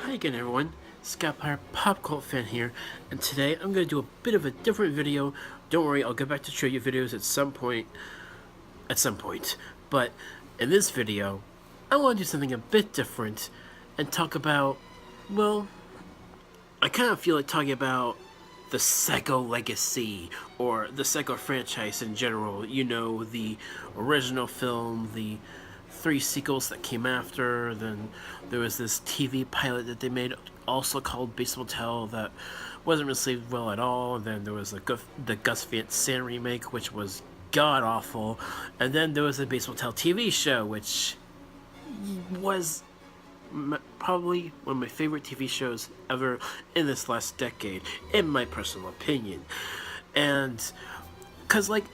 Hi again everyone, Skypire Pop Cult Fan here, and today I'm going to do a bit of a different video. Don't worry, I'll get back to show you videos at some point, but in this video, I want to do something a bit different and talk about, well, I kind of feel like talking about the Psycho legacy, or the Psycho franchise in general. You know, the original film, the 3 sequels that came after, then there was this TV pilot that they made also called Bates Motel that wasn't received well at all, and then there was the Gus Van Sant remake, which was god-awful, and then there was the Bates Motel TV show, which was probably one of my favorite TV shows ever in this last decade, in my personal opinion. And because, like,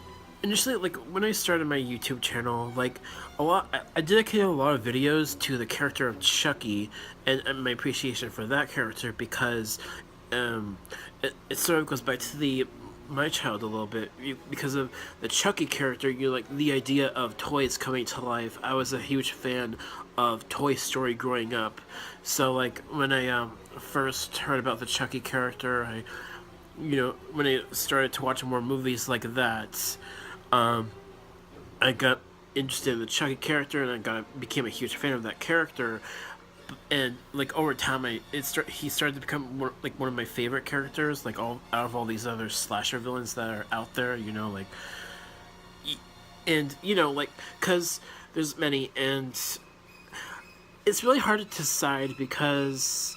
initially, like, when I started my YouTube channel, like, I dedicated a lot of videos to the character of Chucky and my appreciation for that character, because it sort of goes back to my child a little bit. Because of the Chucky character, like, the idea of toys coming to life. I was a huge fan of Toy Story growing up, so, like, when I first heard about the Chucky character, when I started to watch more movies like that, I got interested in the Chucky character, and became a huge fan of that character. And, like, over time, he started to become one of my favorite characters, like, out of all these other slasher villains that are out there, like, and, like, because there's many, and it's really hard to decide, because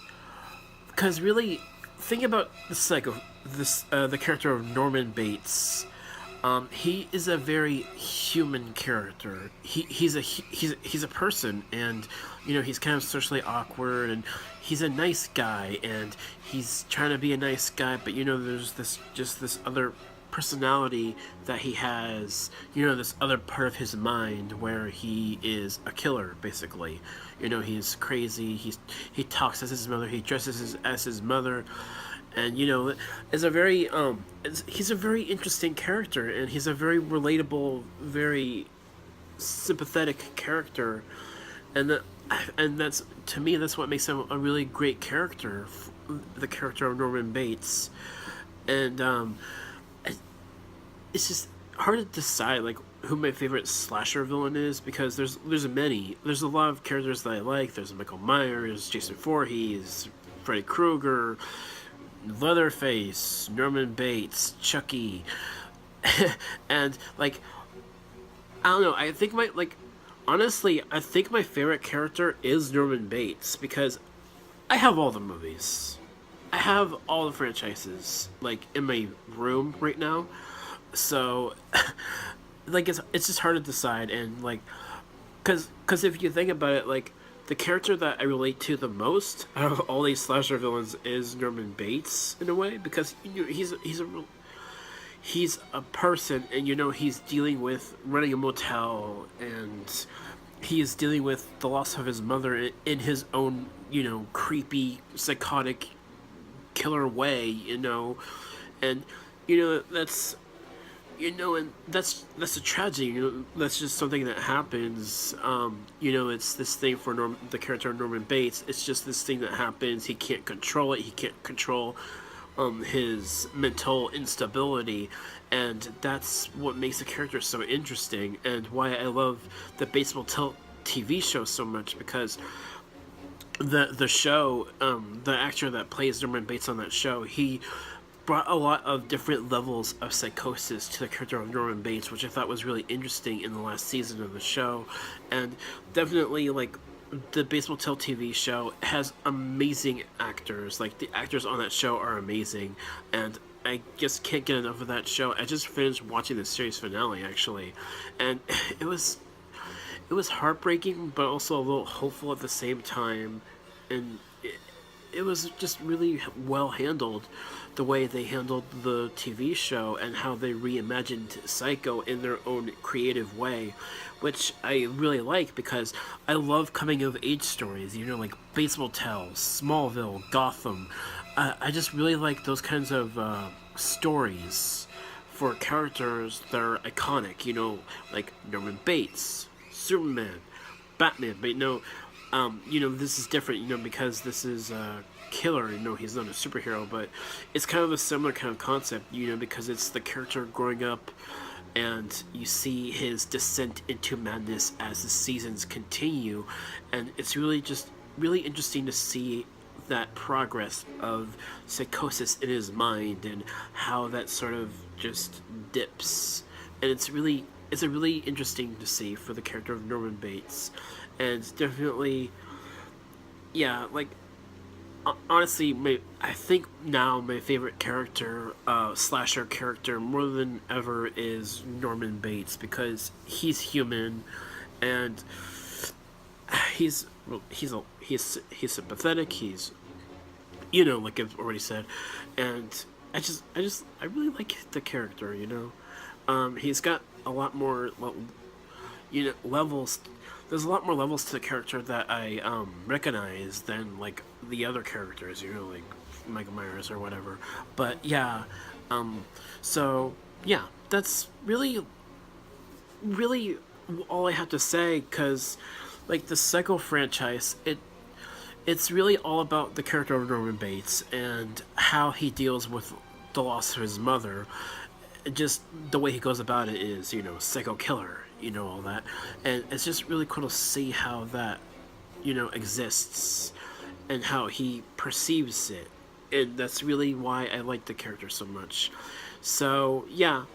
really, think about the character of Norman Bates. He is a very human character. He's a person, and he's kind of socially awkward, and he's a nice guy, and he's trying to be a nice guy, but there's this other personality that he has, this other part of his mind where he is a killer, basically. He's crazy. He talks as his mother. He dresses as his mother. And is a very he's a very interesting character, and he's a very relatable, very sympathetic character, and that's, to me, that's what makes him a really great character, the character of Norman Bates. And it's just hard to decide, like, who my favorite slasher villain is, because there's many. There's a lot of characters that I like. There's Michael Myers, Jason Voorhees, Freddy Krueger, Leatherface, Norman Bates, Chucky, and, like, I don't know. Honestly, I think my favorite character is Norman Bates, because I have all the movies. I have all the franchises, like, in my room right now. So, like, it's just hard to decide, and, like, because if you think about it, like, the character that I relate to the most out of all these slasher villains is Norman Bates, in a way, because he's a person, and he's dealing with running a motel, and he is dealing with the loss of his mother in his own creepy, psychotic, killer way, and that's and that's a tragedy. That's just something that happens. It's this thing for the character of Norman Bates. It's just this thing that happens. He can't control it. He can't control his mental instability, and that's what makes the character so interesting, and why I love the Bates Motel TV show so much, because the show, the actor that plays Norman Bates on that show, he brought a lot of different levels of psychosis to the character of Norman Bates, which I thought was really interesting in the last season of the show. And definitely, like, the Bates Motel TV show has amazing actors. Like, the actors on that show are amazing, and I just can't get enough of that show. I just finished watching the series finale, actually, and it was heartbreaking, but also a little hopeful at the same time, and it was just really well handled, the way they handled the TV show and how they reimagined Psycho in their own creative way, which I really like, because I love coming of age stories, like Bates Motel, Smallville, Gotham. I just really like those kinds of stories for characters that are iconic, like Norman Bates, Superman, Batman, but this is different, because this is a killer. He's not a superhero, but it's kind of a similar kind of concept, because it's the character growing up, and you see his descent into madness as the seasons continue, and it's really just really interesting to see that progress of psychosis in his mind and how that sort of just dips, and it's a really interesting to see for the character of Norman Bates, and definitely, yeah, like honestly, I think now my favorite character, slasher character, more than ever is Norman Bates, because he's human, and he's he's sympathetic. He's, like I've already said, and I really like the character. He's got a lot more levels. There's a lot more levels to the character that I recognize than like the other characters, like Michael Myers or whatever. But yeah, so yeah, that's really all I have to say, because like the Psycho franchise, it's really all about the character of Norman Bates and how he deals with the loss of his mother. Just the way he goes about it is, psycho killer, all that. And it's just really cool to see how that, exists and how he perceives it. And that's really why I like the character so much. So, yeah,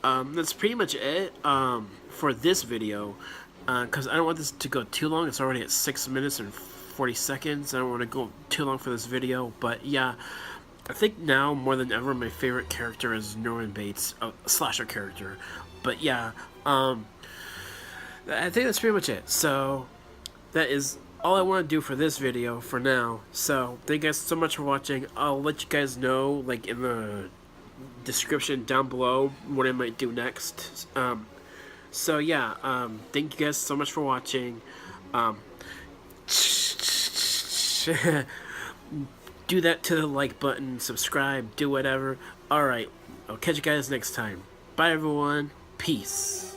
that's pretty much it for this video. Because I don't want this to go too long. It's already at 6 minutes and 40 seconds. I don't want to go too long for this video. But, yeah, I think now more than ever my favorite character is Norman Bates, a slasher character. But yeah, I think that's pretty much it. So that is all I want to do for this video for now. So thank you guys so much for watching. I'll let you guys know, like, in the description down below what I might do next. So yeah, thank you guys so much for watching. Do that to the like button, subscribe, do whatever. Alright, I'll catch you guys next time. Bye everyone, peace.